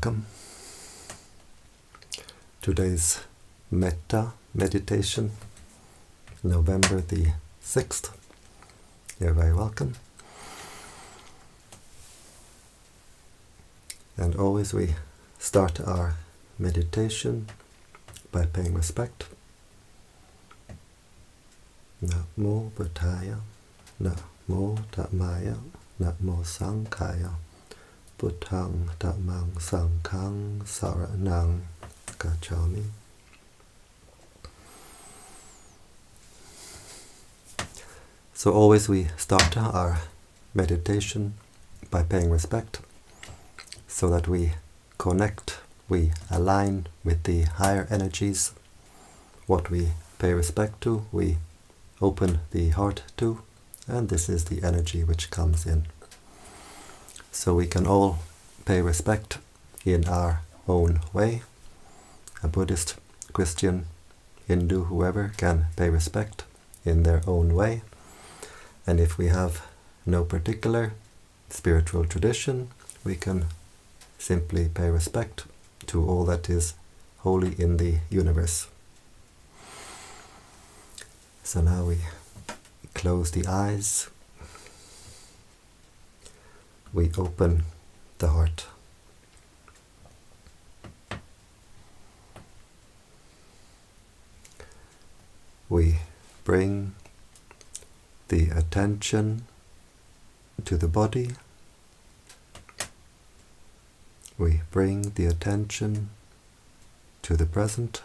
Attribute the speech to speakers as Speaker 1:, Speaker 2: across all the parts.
Speaker 1: welcome. Today's Metta meditation, November the 6th. You're very welcome. And always we start our meditation by paying respect. Namo Buddhaya, Namo Dhammaya, Namo Sanghaya, Buddhang Dhammang Sanghang Saranang Gacchami. So always we start our meditation by paying respect, so that we connect, we align with the higher energies. What we pay respect to, we open the heart to, and this is the energy which comes in. So we can all pay respect in our own way. A Buddhist, Christian, Hindu, whoever can pay respect in their own way. And if we have no particular spiritual tradition, we can simply pay respect to all that is holy in the universe. So now we close the eyes, we open the heart. We bring the attention to the body. We bring the attention to the present,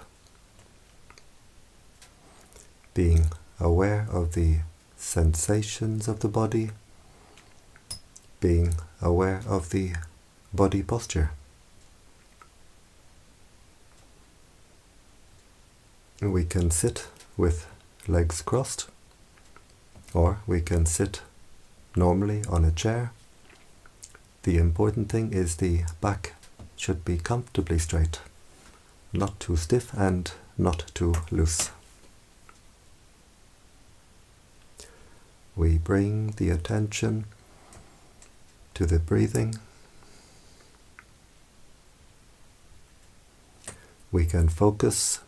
Speaker 1: being aware of the sensations of the body, being aware of the body posture. We can sit with legs crossed, or we can sit normally on a chair. The important thing is the back should be comfortably straight, not too stiff and not too loose. We bring the attention to the breathing. We can focus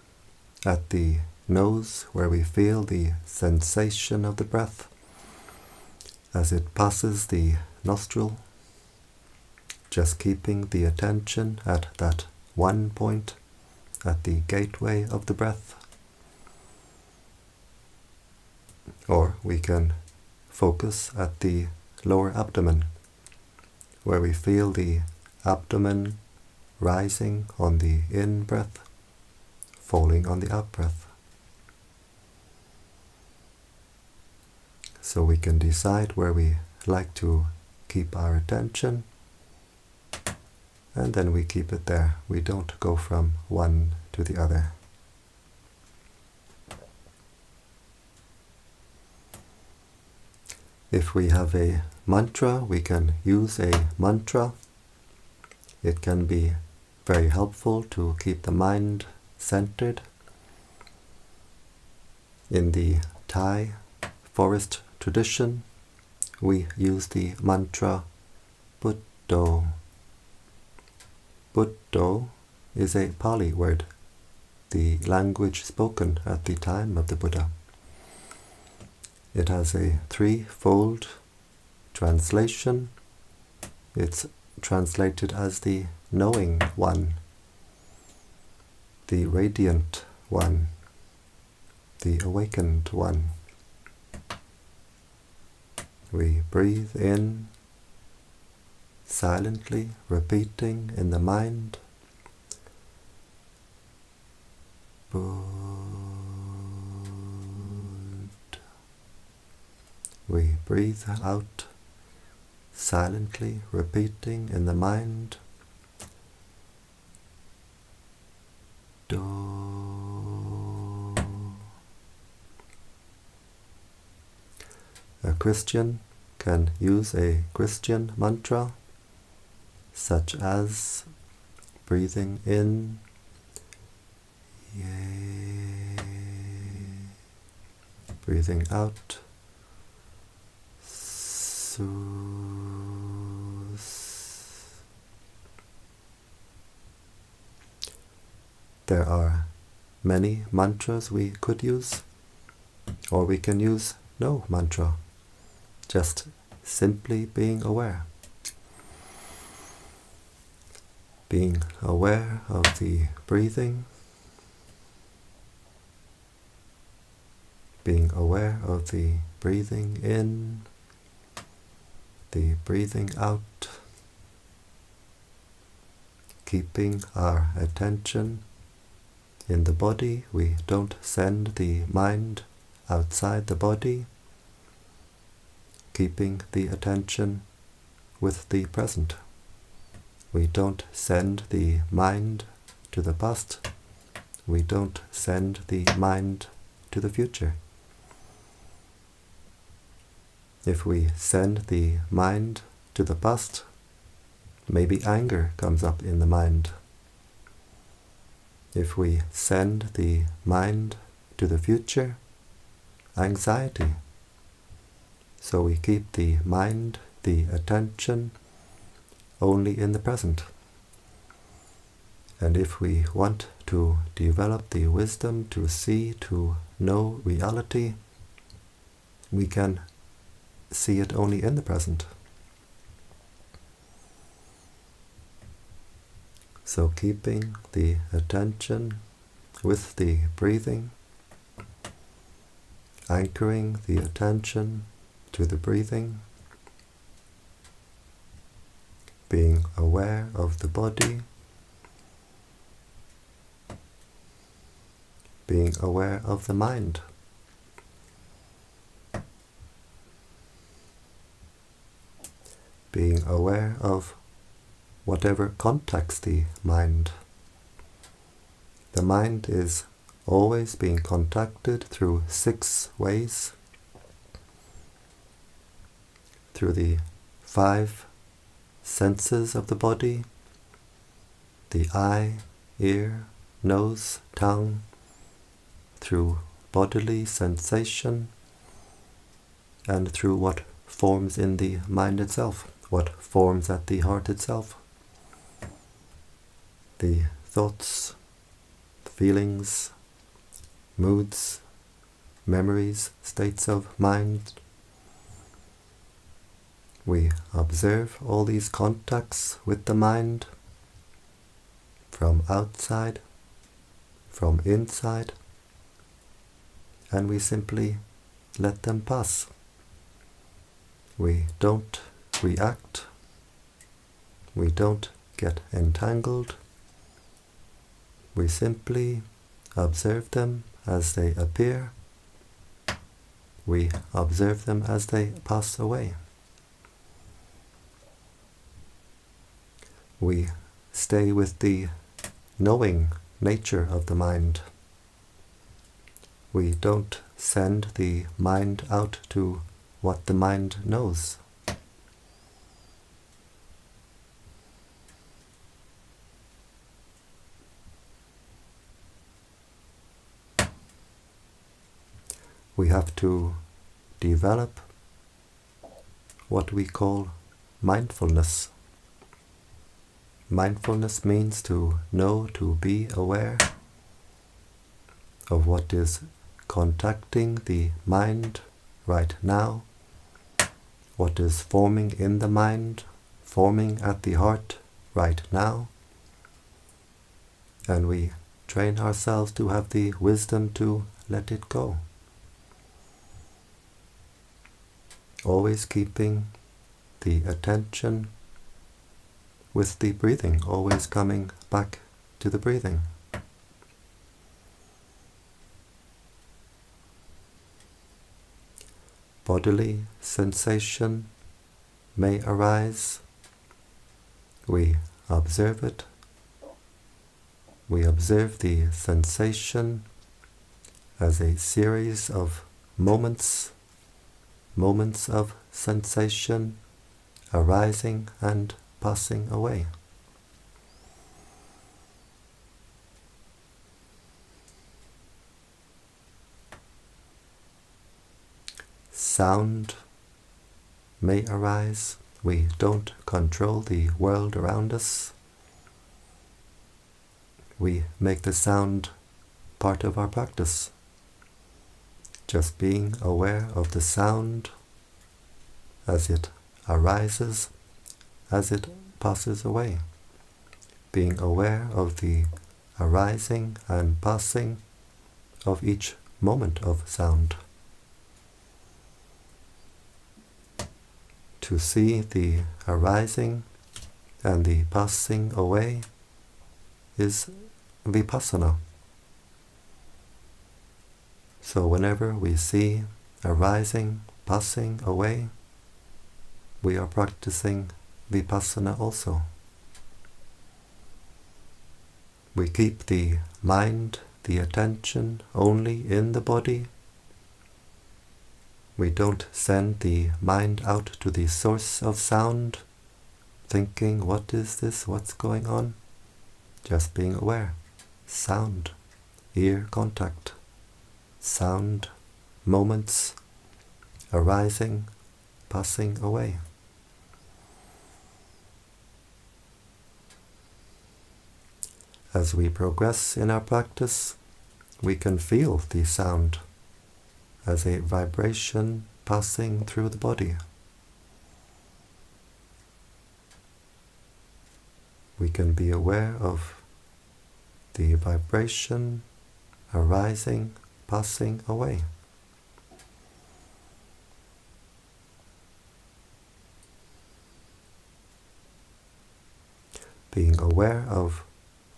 Speaker 1: at the nose, where we feel the sensation of the breath as it passes the nostril, just keeping the attention at that one point, at the gateway of the breath. Or we can focus at the lower abdomen, where we feel the abdomen rising on the in-breath, falling on the out-breath. So we can decide where we like to keep our attention, and then we keep it there. We don't go from one to the other. If we have a mantra, we can use a mantra. It can be very helpful to keep the mind centered. In the Thai forest tradition, we use the mantra Buddho. Buddho is a Pali word, the language spoken at the time of the Buddha. It has a threefold translation. It's translated as the knowing one, the radiant one, the awakened one. We breathe in, silently repeating in the mind, Buddha. We breathe out, silently repeating in the mind, Do. A Christian can use a Christian mantra, such as breathing in, Yea, breathing out, Sus, There are many mantras we could use, or we can use no mantra, just simply being aware. Being aware of the breathing, being aware of the breathing in, the breathing out, keeping our attention in the body. We don't send the mind outside the body, keeping the attention with the present. We don't send the mind to the past. We don't send the mind to the future. If we send the mind to the past, maybe anger comes up in the mind. If we send the mind to the future, anxiety. So we keep the mind, the attention, only in the present. And if we want to develop the wisdom to see, to know reality, we can see it only in the present. So keeping the attention with the breathing, anchoring the attention to the breathing, being aware of the body, being aware of the mind. Being aware of whatever contacts the mind. The mind is always being contacted through 6 ways. Through the 5 senses of the body, the eye, ear, nose, tongue, through bodily sensation, and through what forms in the mind itself, what forms at the heart itself. The thoughts, feelings, moods, memories, states of mind. We observe all these contacts with the mind from outside, from inside, and we simply let them pass. We don't react, we don't get entangled, we simply observe them as they appear, we observe them as they pass away. We stay with the knowing nature of the mind. We don't send the mind out to what the mind knows. We have to develop what we call mindfulness. Mindfulness means to know, to be aware of what is contacting the mind right now, what is forming in the mind, forming at the heart right now, and we train ourselves to have the wisdom to let it go. Always keeping the attention with the breathing, always coming back to the breathing. Bodily sensation may arise. We observe it. We observe the sensation as a series of moments of sensation arising and passing away. Sound may arise. We don't control the world around us. we make the sound part of our practice. Just being aware of the sound as it arises, as it passes away. Being aware of the arising and passing of each moment of sound. To see the arising and the passing away is vipassana. So whenever we see arising, passing away, we are practicing vipassana also. We keep the mind, the attention only in the body. We don't send the mind out to the source of sound, thinking, what is this, what's going on? Just being aware. Sound, ear contact, sound, moments, arising, passing away. As we progress in our practice, we can feel the sound as a vibration passing through the body. We can be aware of the vibration arising, passing away. Being aware of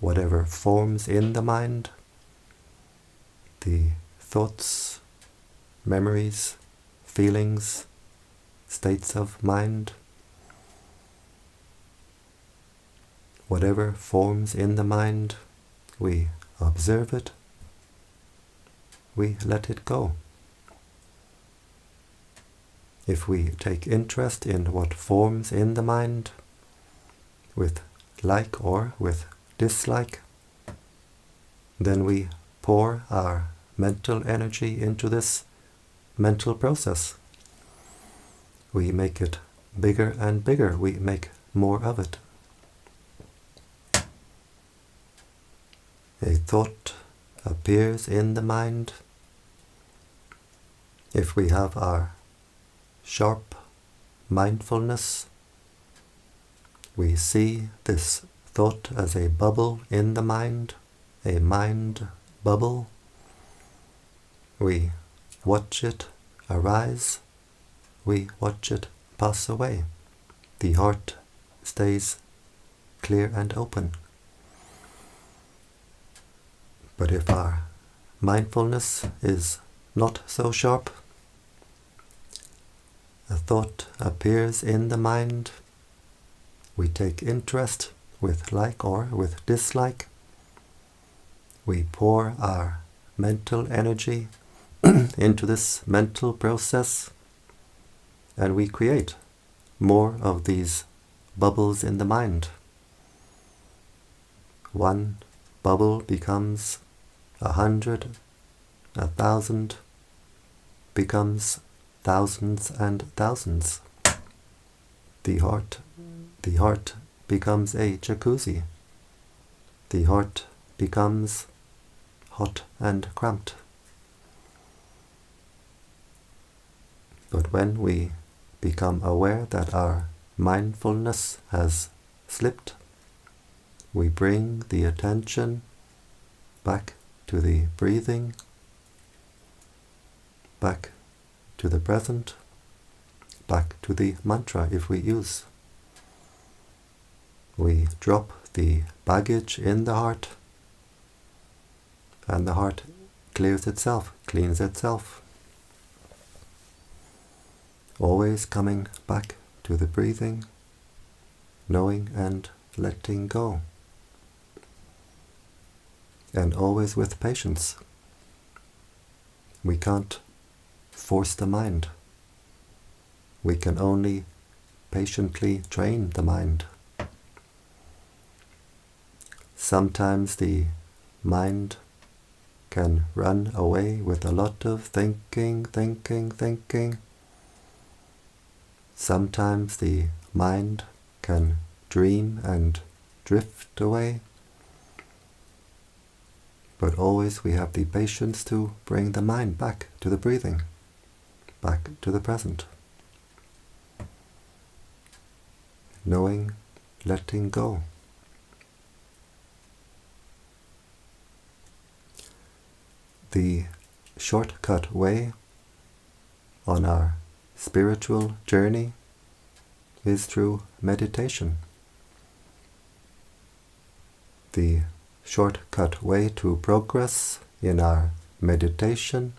Speaker 1: whatever forms in the mind, the thoughts, memories, feelings, states of mind. Whatever forms in the mind, we observe it, we let it go. If we take interest in what forms in the mind, with like or with dislike, then we pour our mental energy into this mental process. We make it bigger and bigger, we make more of it. A thought appears in the mind. If we have our sharp mindfulness, we see this thought as a bubble in the mind, a mind bubble. We watch it arise, we watch it pass away. The heart stays clear and open. But if our mindfulness is not so sharp, a thought appears in the mind, we take interest with like or with dislike, we pour our mental energy into this mental process, and we create more of these bubbles in the mind. One bubble becomes 100, 1,000, becomes thousands and thousands. The heart becomes a jacuzzi. The heart becomes hot and cramped. But when we become aware that our mindfulness has slipped, we bring the attention back to the breathing, back to the present, back to the mantra if we use. We drop the baggage in the heart, and the heart clears itself, cleans itself. Always coming back to the breathing, knowing and letting go. And always with patience. We can't force the mind. We can only patiently train the mind. Sometimes the mind can run away with a lot of thinking. Sometimes the mind can dream and drift away. but always we have the patience to bring the mind back to the breathing, back to the present. Knowing, letting go. The shortcut way on our spiritual journey is through meditation. The shortcut way to progress in our meditation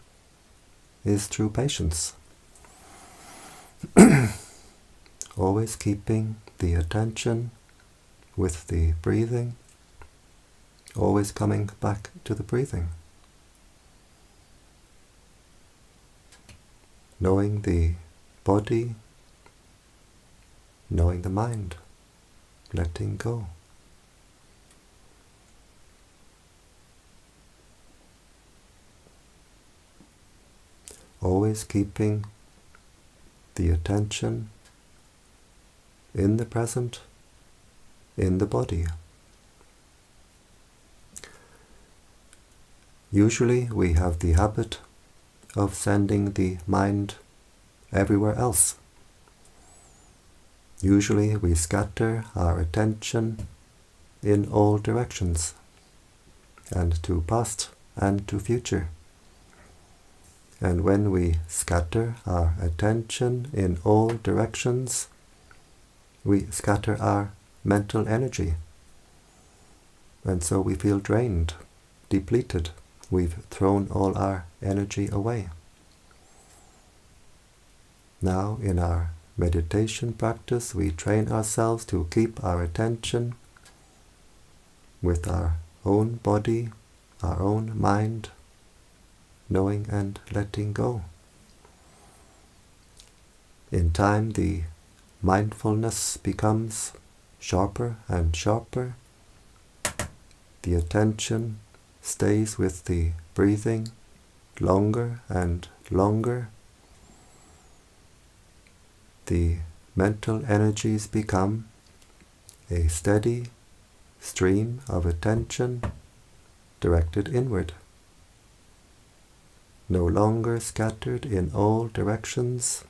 Speaker 1: is through patience. Always keeping the attention with the breathing, always coming back to the breathing. Knowing the body, knowing the mind, letting go. Always keeping the attention in the present, in the body. Usually we have the habit of sending the mind everywhere else. Usually we scatter our attention in all directions, and to past and to future. And when we scatter our attention in all directions, we scatter our mental energy. And so we feel drained, depleted. We've thrown all our energy away. Now in our meditation practice, we train ourselves to keep our attention with our own body, our own mind, knowing and letting go. In time, the mindfulness becomes sharper and sharper. The attention stays with the breathing longer and longer. The mental energies become a steady stream of attention directed inward, no longer scattered in all directions.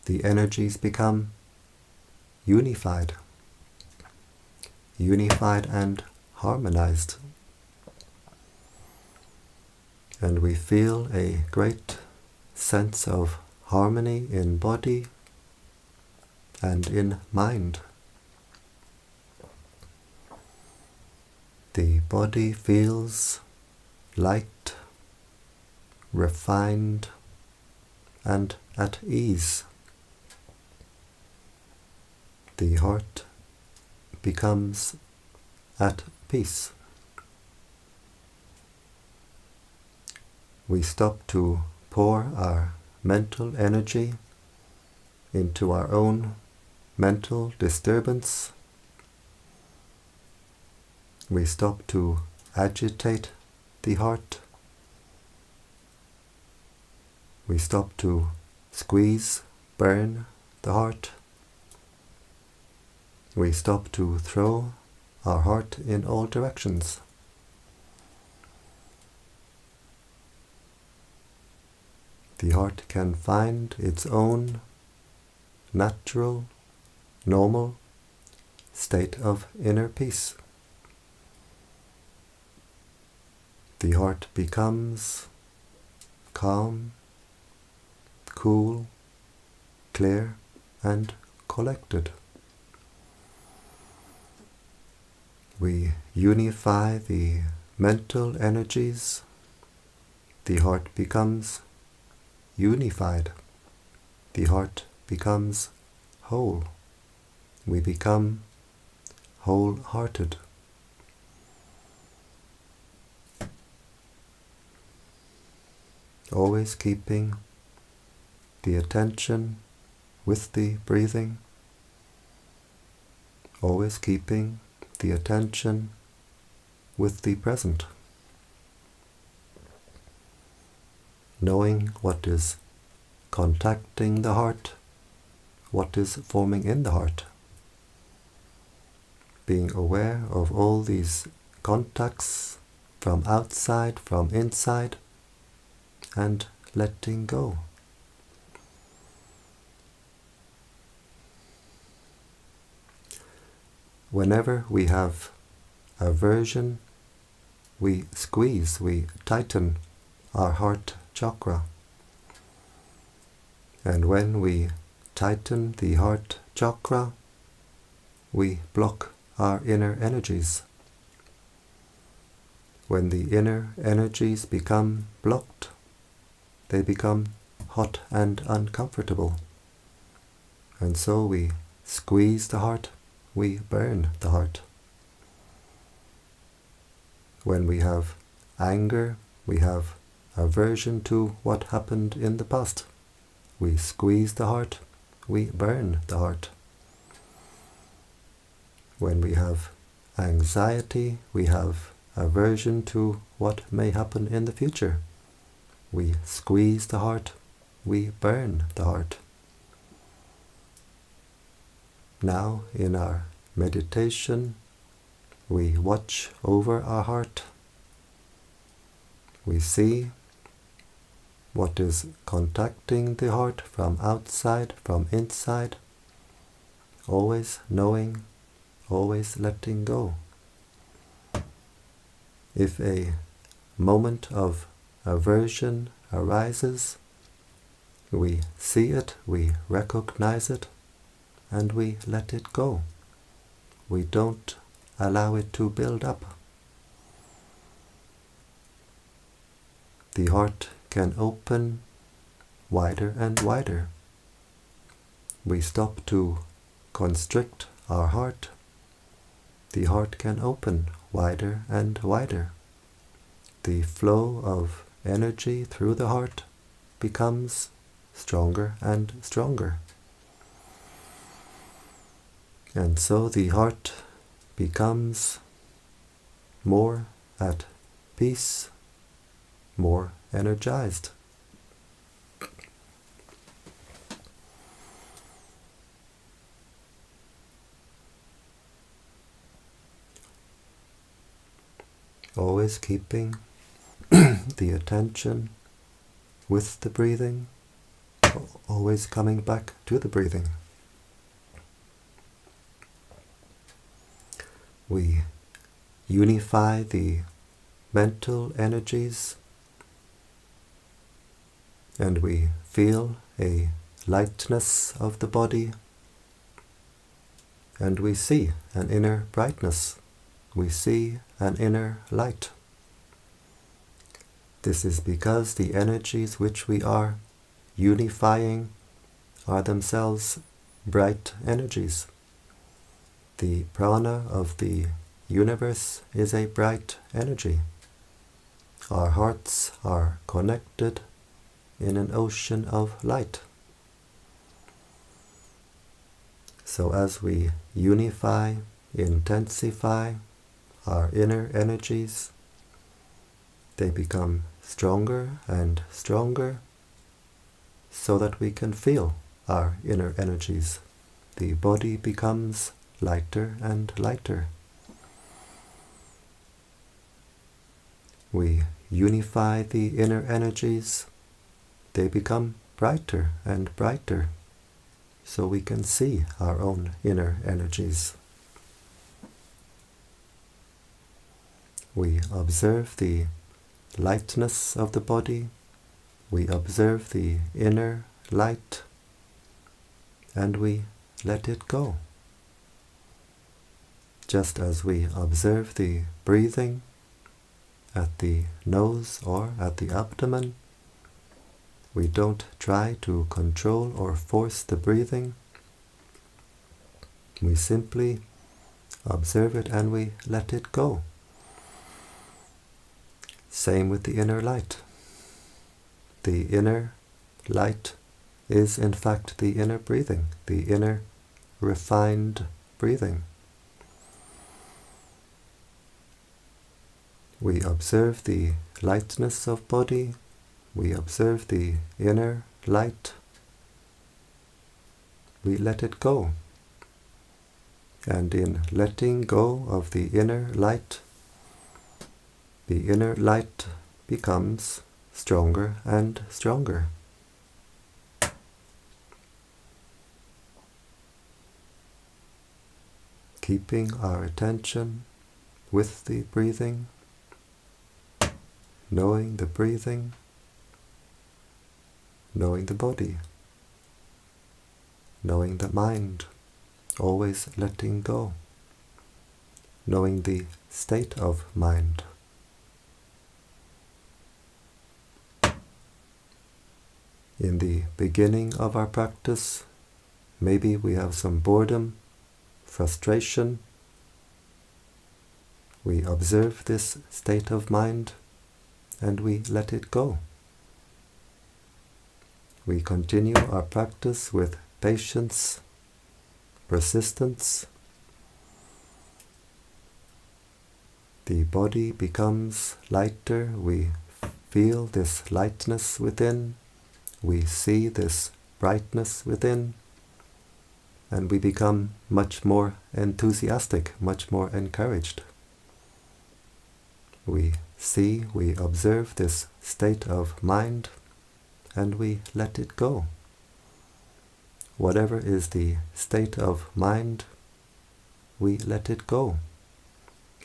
Speaker 1: The energies become unified and harmonized. And we feel a great sense of harmony in body and in mind. The body feels light, refined, and at ease. The heart becomes at peace. We stop to pour our mental energy into our own mental disturbance. We stop to agitate the heart. We stop to squeeze, burn the heart. We stop to throw our heart in all directions. The heart can find its own natural, normal state of inner peace. The heart becomes calm, cool, clear, and collected. We unify the mental energies. The heart becomes unified. The heart becomes whole. We become wholehearted. Always keeping the attention with the breathing. Always keeping the attention with the present. Knowing what is contacting the heart, what is forming in the heart. Being aware of all these contacts from outside, from inside, and letting go. Whenever we have aversion, we squeeze, we tighten our heart chakra. And when we tighten the heart chakra, we block our inner energies. When the inner energies become blocked, they become hot and uncomfortable. And so we squeeze the heart, we burn the heart. When we have anger, we have aversion to what happened in the past. We squeeze the heart, we burn the heart. When we have anxiety, we have aversion to what may happen in the future. We squeeze the heart, we burn the heart. Now, in our meditation, we watch over our heart. We see what is contacting the heart from outside, from inside, always knowing, always letting go. If a moment of aversion arises, we see it, we recognize it, and we let it go. We don't allow it to build up. The heart can open wider and wider. We stop to constrict our heart. The heart can open wider and wider. The flow of energy through the heart becomes stronger and stronger. And so the heart becomes more at peace, more energized. Always keeping the attention with the breathing, always coming back to the breathing. We unify the mental energies, and we feel a lightness of the body, and we see an inner brightness. We see an inner light. This is because the energies which we are unifying are themselves bright energies. The prana of the universe is a bright energy. Our hearts are connected in an ocean of light. So as we unify, intensify our inner energies, they become stronger and stronger so that we can feel our inner energies. The body becomes lighter and lighter. We unify the inner energies, they become brighter and brighter, so we can see our own inner energies. We observe the lightness of the body, we observe the inner light, and we let it go. Just as we observe the breathing at the nose or at the abdomen, we don't try to control or force the breathing. We simply observe it and we let it go. Same with the inner light. The inner light is in fact the inner breathing, the inner refined breathing. We observe the lightness of body, we observe the inner light, we let it go. And in letting go of the inner light, the inner light becomes stronger and stronger. Keeping our attention with the breathing, knowing the breathing, knowing the body, knowing the mind, always letting go, knowing the state of mind. In the beginning of our practice, maybe we have some boredom, frustration. We observe this state of mind and we let it go. We continue our practice with patience, persistence. The body becomes lighter. We feel this lightness within. We see this brightness within. And we become much more enthusiastic, much more encouraged. We see, we observe this state of mind, and we let it go. Whatever is the state of mind, we let it go.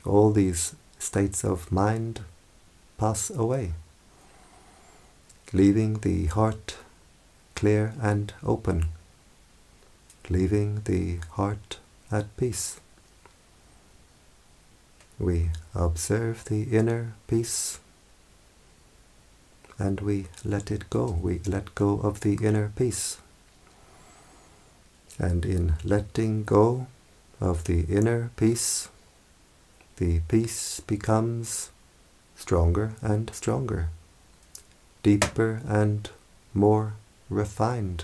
Speaker 1: All these states of mind pass away, leaving the heart clear and open, leaving the heart at peace. We observe the inner peace and we let it go. We let go of the inner peace. And in letting go of the inner peace, the peace becomes stronger and stronger, deeper and more refined.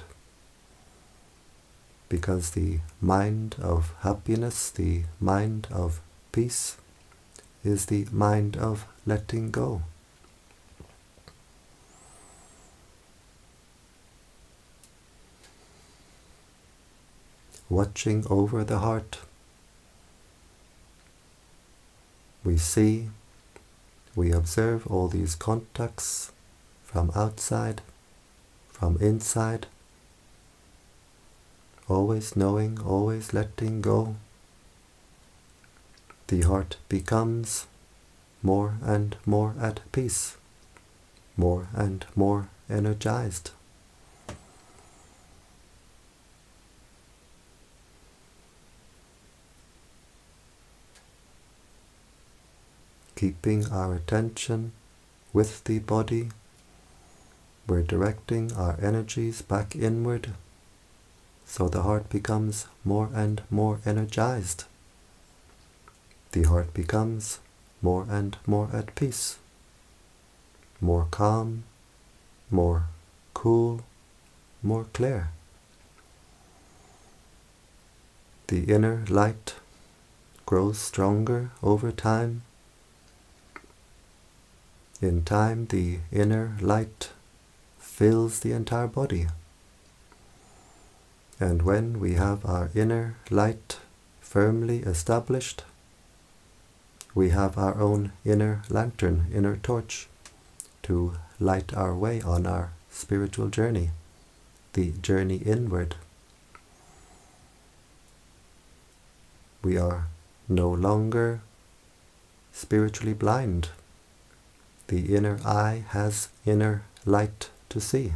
Speaker 1: Because the mind of happiness, the mind of peace, is the mind of letting go. Watching over the heart, we see, we observe all these contacts from outside, from inside, always knowing, always letting go. The heart becomes more and more at peace, more and more energized. Keeping our attention with the body, we're directing our energies back inward, so the heart becomes more and more energized. The heart becomes more and more at peace, more calm, more cool, more clear. The inner light grows stronger over time. In time, the inner light fills the entire body. And when we have our inner light firmly established, we have our own inner lantern, inner torch, to light our way on our spiritual journey, the journey inward. We are no longer spiritually blind. The inner eye has inner light to see.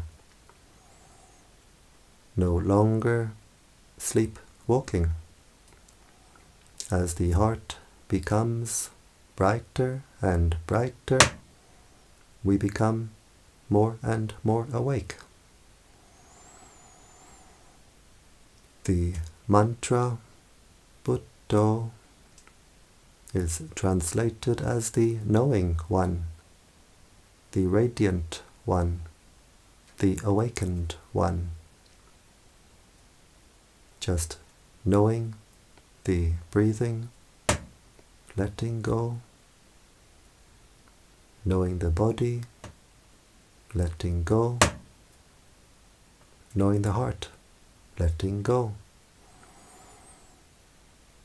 Speaker 1: No longer sleepwalking. As the heart becomes brighter and brighter, we become more and more awake. The mantra Buddha is translated as the knowing one, the radiant one, the awakened one. Just knowing the breathing, letting go, knowing the body, letting go, knowing the heart, letting go.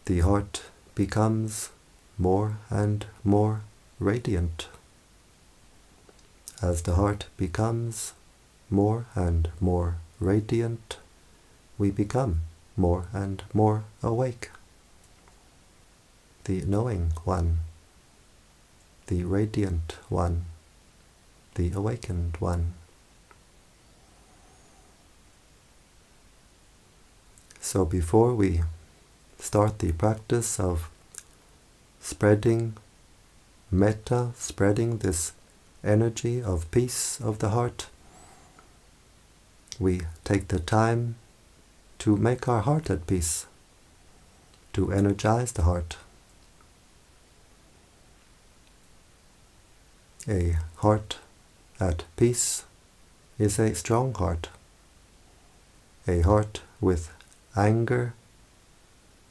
Speaker 1: The heart becomes more and more radiant. As the heart becomes more and more radiant, we become more and more awake. The knowing one, the radiant one, the awakened one. So before we start the practice of spreading metta, spreading this energy of peace of the heart, we take the time to make our heart at peace, to energize the heart. A heart at peace is a strong heart. A heart with anger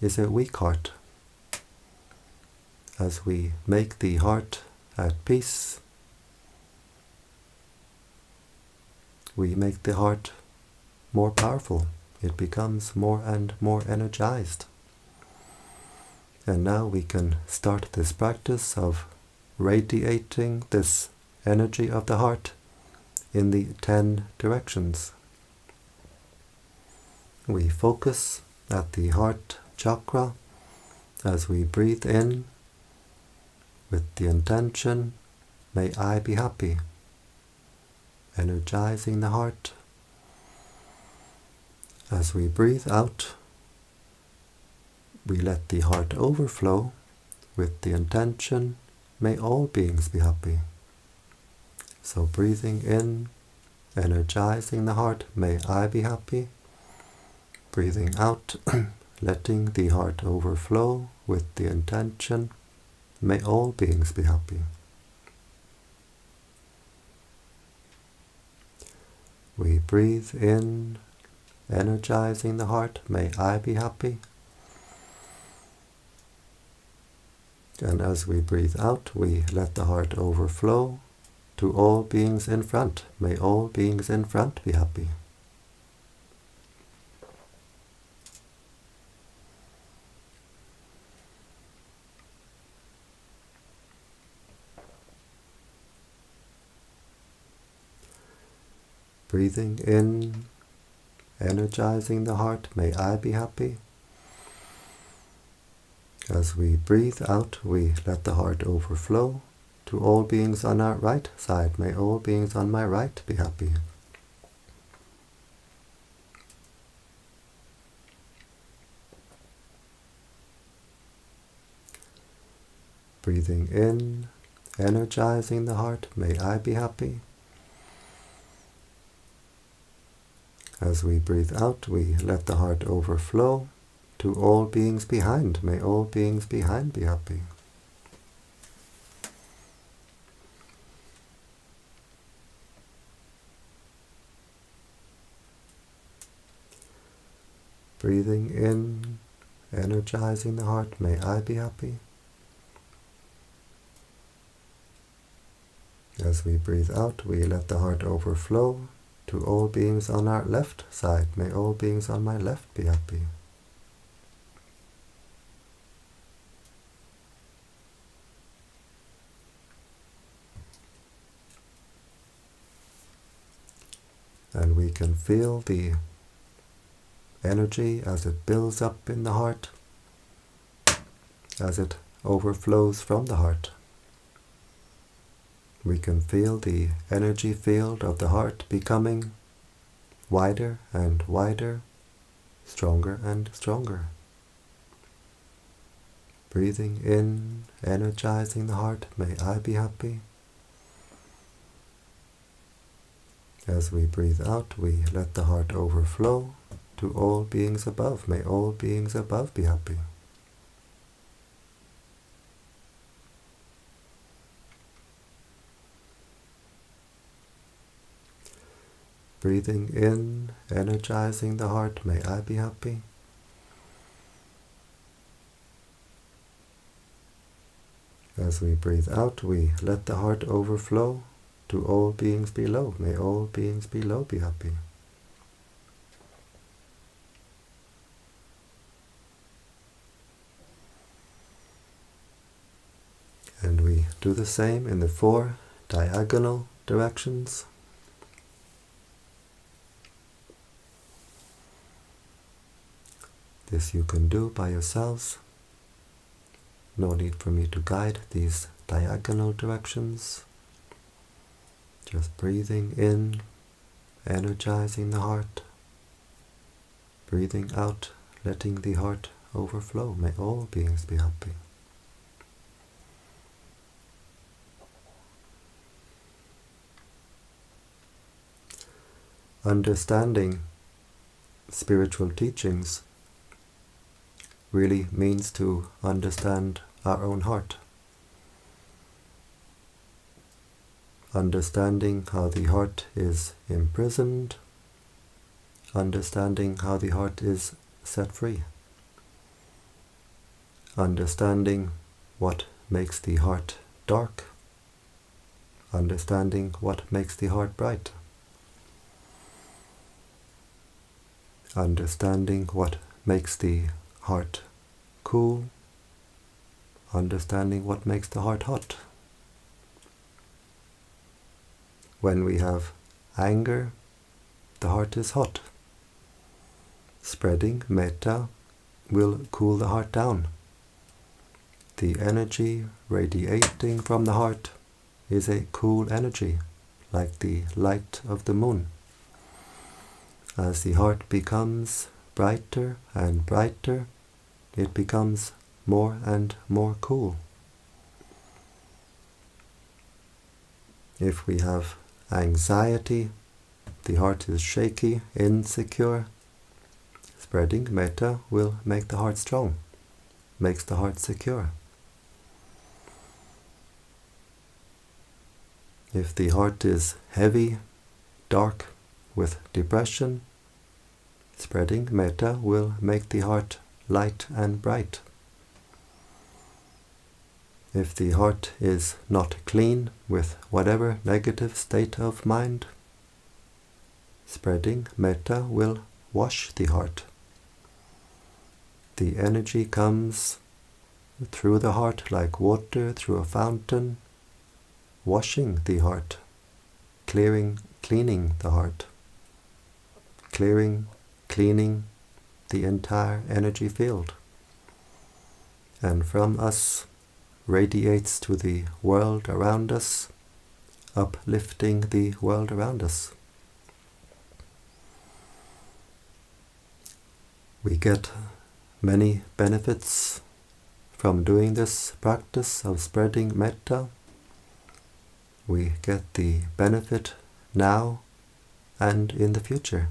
Speaker 1: is a weak heart. As we make the heart at peace, we make the heart more powerful. It becomes more and more energized. And now we can start this practice of radiating this energy of the heart in the 10 directions. We focus at the heart chakra as we breathe in with the intention, may I be happy, energizing the heart. As we breathe out, we let the heart overflow with the intention, may all beings be happy. So breathing in, energizing the heart, may I be happy. Breathing out, letting the heart overflow with the intention, may all beings be happy. We breathe in, energizing the heart, may I be happy. And as we breathe out, we let the heart overflow to all beings in front, may all beings in front be happy. Breathing in, energizing the heart, may I be happy. As we breathe out, we let the heart overflow to all beings on our right side, may all beings on my right be happy. Breathing in, energizing the heart, may I be happy. As we breathe out, we let the heart overflow to all beings behind. May all beings behind be happy. Breathing in, energizing the heart, may I be happy. As we breathe out, we let the heart overflow to all beings on our left side. May all beings on my left be happy. And we can feel the energy as it builds up in the heart, as it overflows from the heart. We can feel the energy field of the heart becoming wider and wider, stronger and stronger. Breathing in, energizing the heart, may I be happy. As we breathe out, we let the heart overflow to all beings above. May all beings above be happy. Breathing in, energizing the heart, may I be happy. As we breathe out, we let the heart overflow to all beings below. May all beings below be happy. And we do the same in the 4 diagonal directions. This you can do by yourselves. No need for me to guide these diagonal directions. Just breathing in, energizing the heart. Breathing out, letting the heart overflow. May all beings be happy. Understanding spiritual teachings really means to understand our own heart. Understanding how the heart is imprisoned, understanding how the heart is set free, understanding what makes the heart dark, understanding what makes the heart bright, understanding what makes the heart cool, understanding what makes the heart hot. When we have anger, the heart is hot. Spreading metta will cool the heart down. The energy radiating from the heart is a cool energy, like the light of the moon. As the heart becomes brighter and brighter, it becomes more and more cool. If we have anxiety, the heart is shaky, insecure. Spreading metta will make the heart strong, makes the heart secure. If the heart is heavy, dark, with depression, spreading metta will make the heart light and bright. If the heart is not clean with whatever negative state of mind, spreading metta will wash the heart. The energy comes through the heart like water through a fountain, washing the heart, cleaning the heart, cleaning the entire energy field. And from us radiates to the world around us, uplifting the world around us. We get many benefits from doing this practice of spreading metta. We get the benefit now and in the future.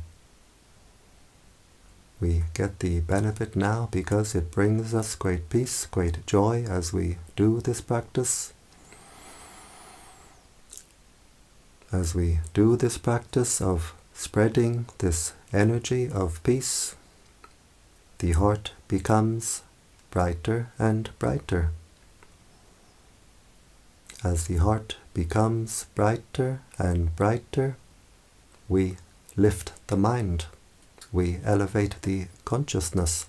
Speaker 1: We get the benefit now because it brings us great peace, great joy as we do this practice. As we do this practice of spreading this energy of peace, the heart becomes brighter and brighter. As the heart becomes brighter and brighter, we lift the mind. We elevate the consciousness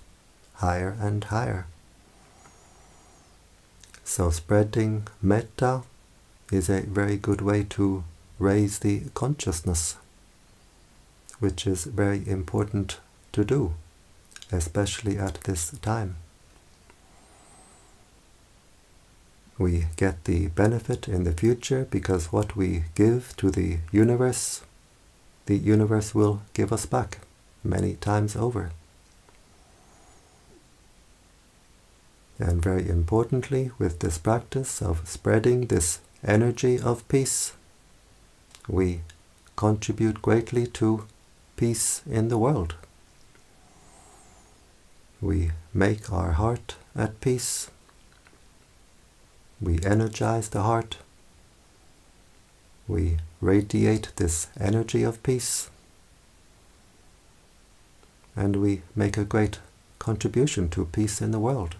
Speaker 1: higher and higher. So spreading metta is a very good way to raise the consciousness, which is very important to do, especially at this time. We get the benefit in the future because what we give to the universe will give us back many times over. And very importantly, with this practice of spreading this energy of peace, we contribute greatly to peace in the world. We make our heart at peace. We energize the heart. We radiate this energy of peace. And we make a great contribution to peace in the world.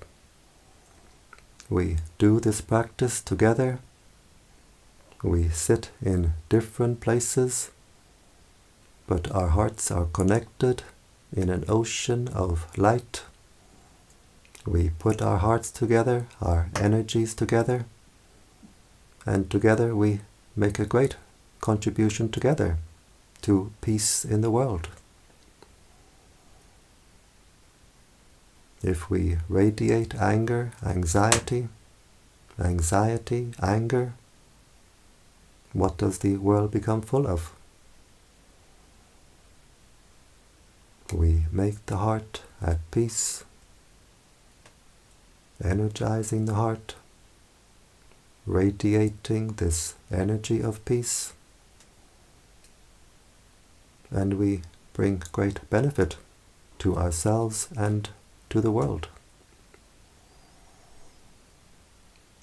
Speaker 1: We do this practice together. We sit in different places, but our hearts are connected in an ocean of light. We put our hearts together, our energies together, and together we make a great contribution together to peace in the world. If we radiate anger, anxiety, anger, what does the world become full of? We make the heart at peace, energizing the heart, radiating this energy of peace, and we bring great benefit to ourselves and to the world.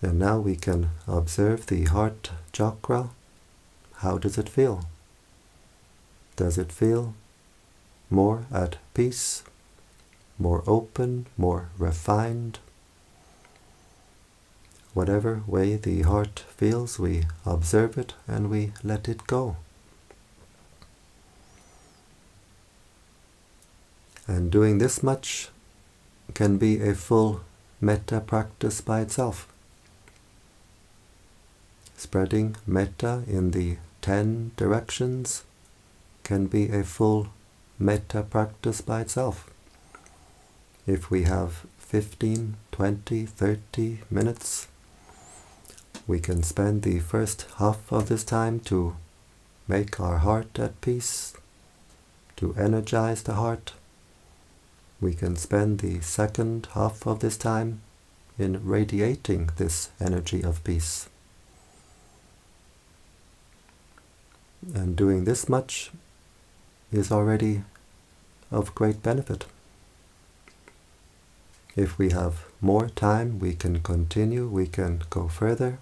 Speaker 1: And now we can observe the heart chakra. How does it feel? Does it feel more at peace, more open, more refined? Whatever way the heart feels, we observe it and we let it go. And doing this much can be a full metta practice by itself. Spreading metta in the 10 directions can be a full metta practice by itself. If we have 15, 20, 30 minutes, we can spend the first half of this time to make our heart at peace, to energize the heart. We can spend the second half of this time in radiating this energy of peace. And doing this much is already of great benefit. If we have more time, we can continue, we can go further.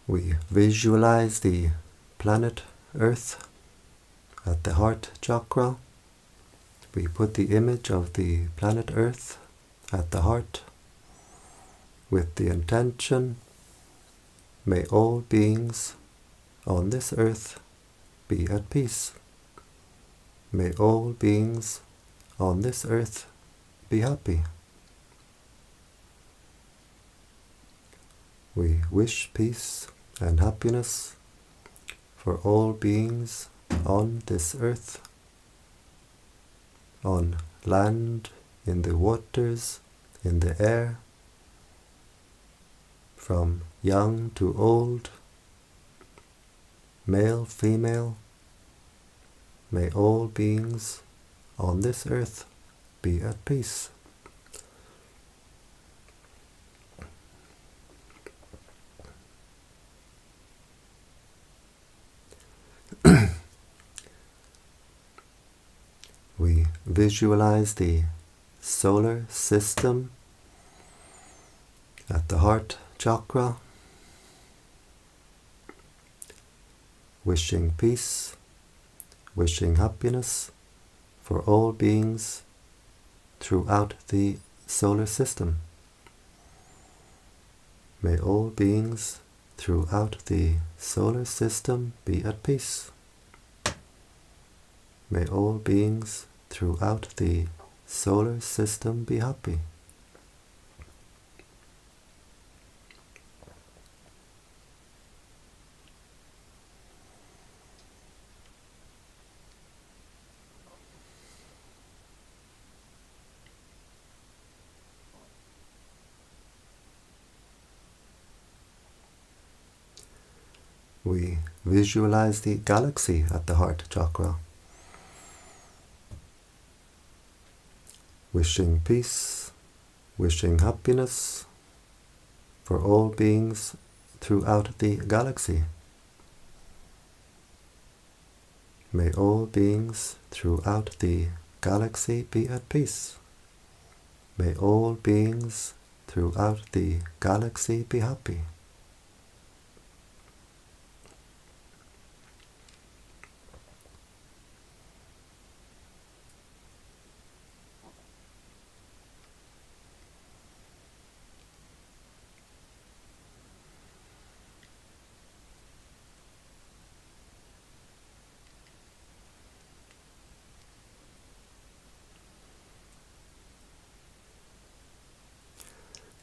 Speaker 1: We visualize the planet Earth at the heart chakra. We put the image of the planet Earth at the heart with the intention, may all beings on this earth be at peace. May all beings on this earth be happy. We wish peace and happiness for all beings on this earth, on land, in the waters, in the air, from young to old, male, female. May all beings on this earth be at peace. We visualize the solar system at the heart chakra, wishing peace, wishing happiness for all beings throughout the solar system. May all beings throughout the solar system be at peace. May all beings throughout the solar system be happy. We visualize the galaxy at the heart chakra, wishing peace, wishing happiness for all beings throughout the galaxy. May all beings throughout the galaxy be at peace. May all beings throughout the galaxy be happy.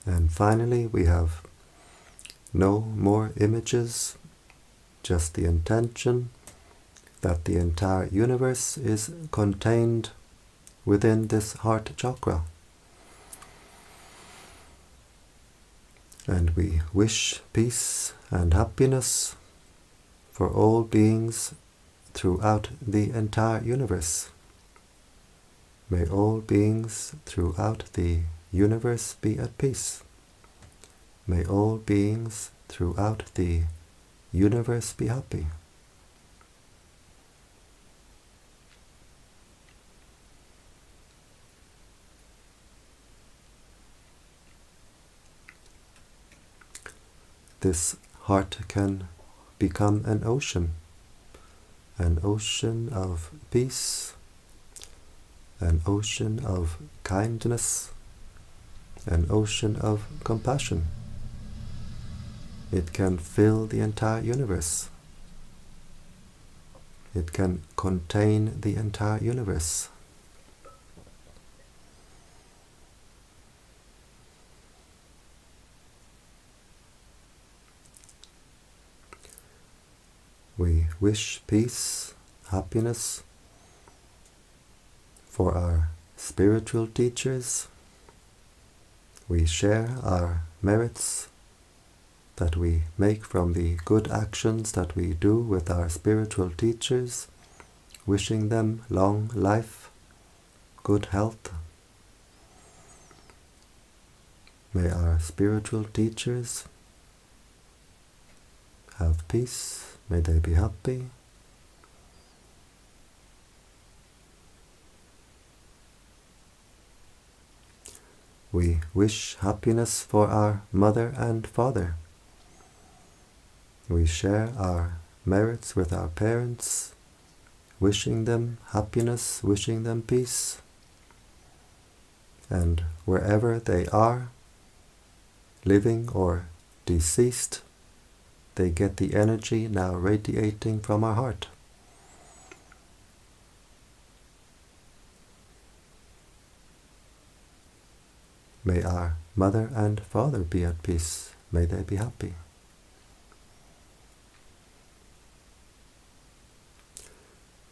Speaker 1: And finally, we have No more images, just the intention that the entire universe is contained within this heart chakra. And we wish peace and happiness for all beings throughout the entire universe. May all beings throughout the universe be at peace. May all beings throughout the universe be happy. This heart can become an ocean of peace, an ocean of kindness, an ocean of compassion. It can fill the entire universe. It can contain the entire universe. We wish peace, happiness for our spiritual teachers. We share our merits that we make from the good actions that we do with our spiritual teachers, wishing them long life, good health. May our spiritual teachers have peace. May they be happy. We wish happiness for our mother and father. We share our merits with our parents, wishing them happiness, wishing them peace. And wherever they are, living or deceased, they get the energy now radiating from our heart. May our mother and father be at peace. May they be happy.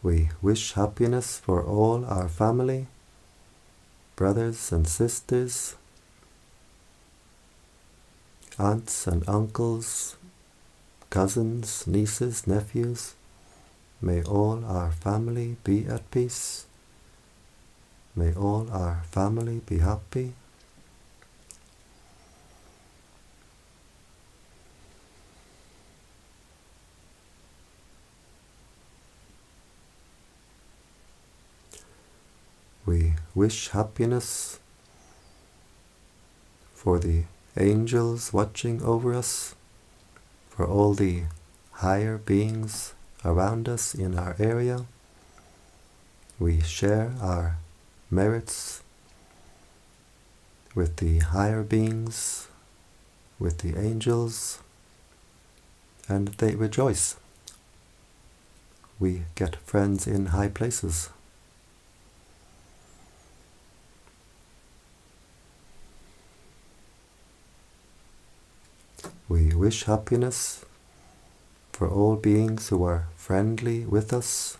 Speaker 1: We wish happiness for all our family, brothers and sisters, aunts and uncles, cousins, nieces, nephews. May all our family be at peace. May all our family be happy. We wish happiness for the angels watching over us, for all the higher beings around us in our area. We share our merits with the higher beings, with the angels, and they rejoice. We get friends in high places. We wish happiness for all beings who are friendly with us.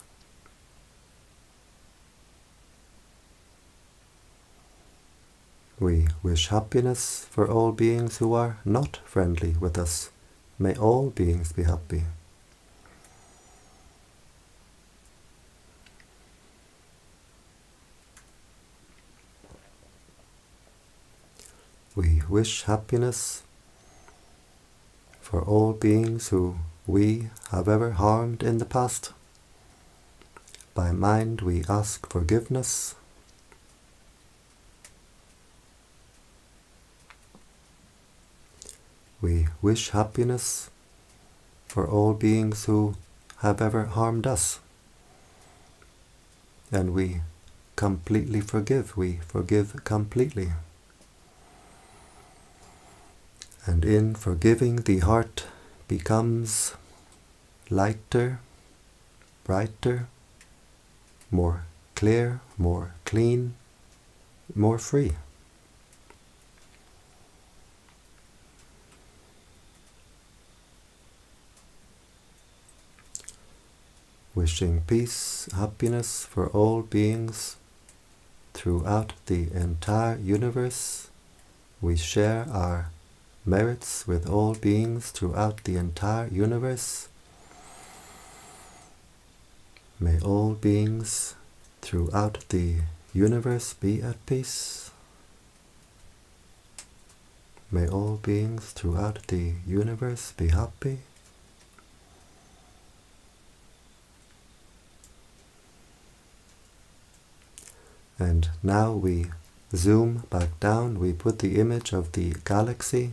Speaker 1: We wish happiness for all beings who are not friendly with us. May all beings be happy. We wish happiness for all beings who we have ever harmed in the past. By mind we ask forgiveness. We wish happiness for all beings who have ever harmed us. And we completely forgive. We forgive completely. And in forgiving, the heart becomes lighter, brighter, more clear, more clean, more free. wishing peace, happiness for all beings throughout the entire universe. We share our merits with all beings throughout the entire universe. May all beings throughout the universe be at peace. May all beings throughout the universe be happy. And now we zoom back down, we put the image of the galaxy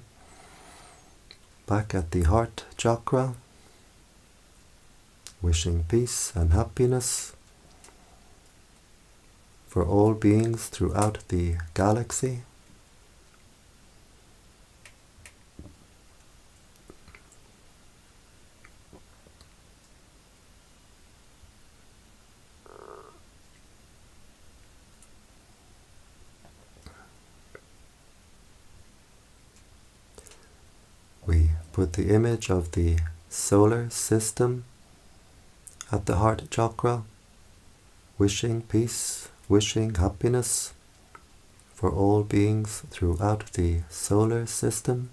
Speaker 1: back at the heart chakra, wishing peace and happiness for all beings throughout the galaxy. We put the image of the solar system at the heart chakra, wishing peace, wishing happiness for all beings throughout the solar system.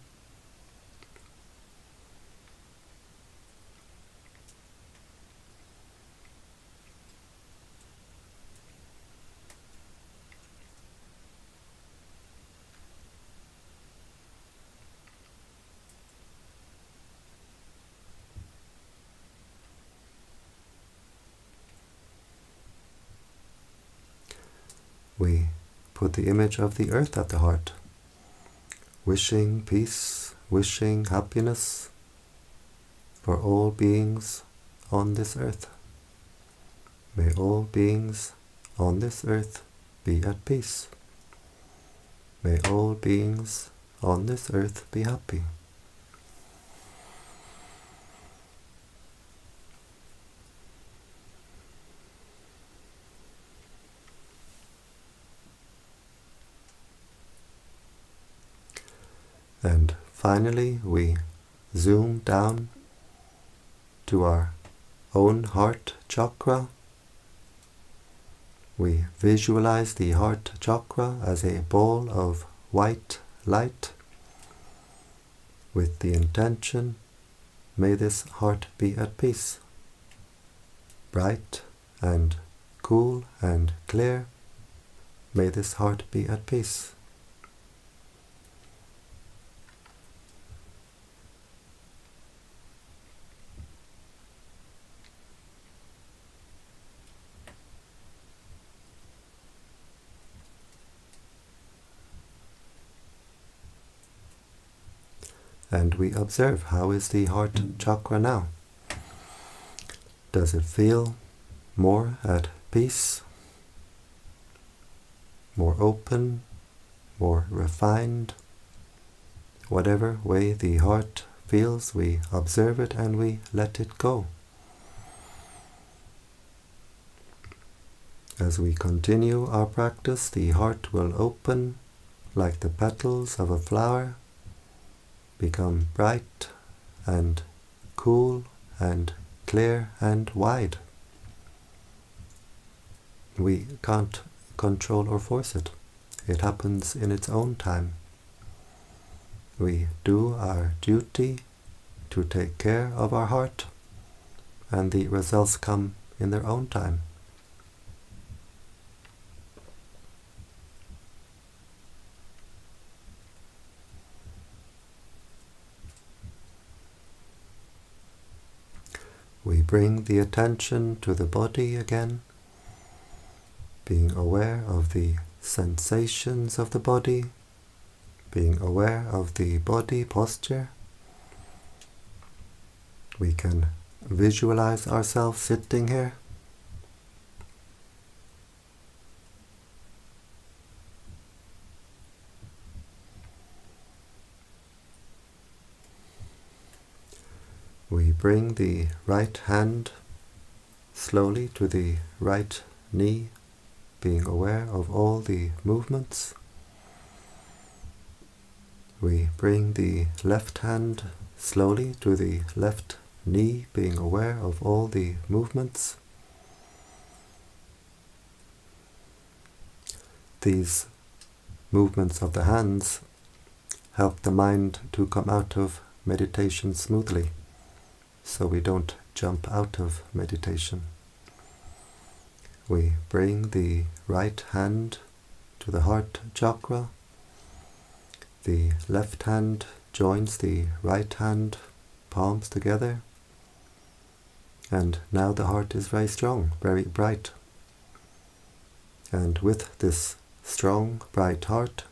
Speaker 1: We put the image of the earth at the heart, wishing peace, wishing happiness for all beings on this earth. May all beings on this earth be at peace. May all beings on this earth be happy. And finally, we zoom down to our own heart chakra. We visualize the heart chakra as a ball of white light with the intention, may this heart be at peace, bright and cool and clear. May this heart be at peace. And we observe, how is the heart chakra now? Does it feel more at peace, more open, more refined? Whatever way the heart feels, we observe it and we let it go. As we continue our practice, the heart will open like the petals of a flower, become bright and cool and clear and wide. We can't control or force it. It happens in its own time. We do our duty to take care of our heart, and the results come in their own time. We bring the attention to the body again, being aware of the sensations of the body, being aware of the body posture. We can visualize ourselves sitting here. We bring the right hand slowly to the right knee, being aware of all the movements. We bring the left hand slowly to the left knee, being aware of all the movements. These movements of the hands help the mind to come out of meditation smoothly, so we don't jump out of meditation. We bring the right hand to the heart chakra. The left hand joins the right hand, palms together. And now the heart is very strong, very bright. And with this strong, bright heart,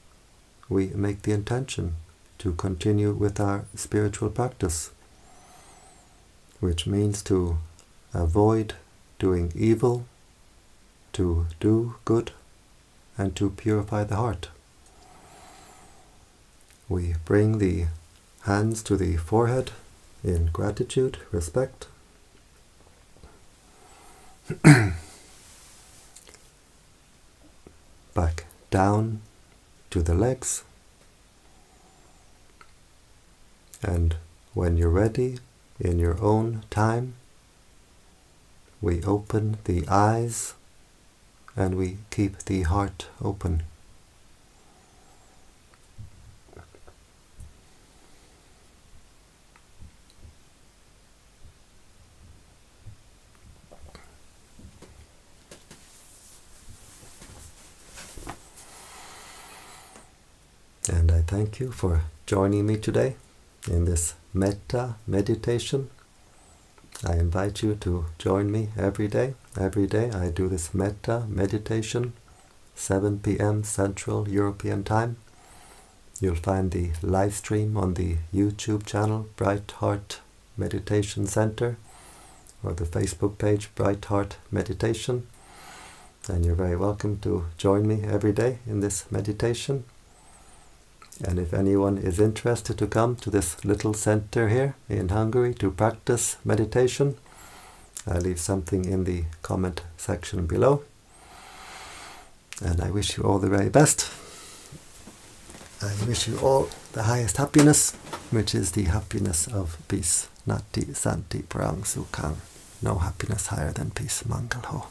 Speaker 1: we make the intention to continue with our spiritual practice, which means to avoid doing evil, to do good, and to purify the heart. We bring the hands to the forehead in gratitude, respect. Back down to the legs. And when you're ready, in your own time, we open the eyes and we keep the heart open. And I thank you for joining me today in this Metta meditation. I invite you to join me every day. Every day I do this Metta meditation, 7 p.m. Central European Time. You'll find the live stream on the YouTube channel, Brightheart Meditation Center, or the Facebook page, Brightheart Meditation. And you're very welcome to join me every day in this meditation. And if anyone is interested to come to this little center here in Hungary to practice meditation, I'll leave something in the comment section below. And I wish you all the very best. I wish you all the highest happiness, which is the happiness of peace. Nati Santi Parang Sukhang. No happiness higher than peace. Mangal Ho.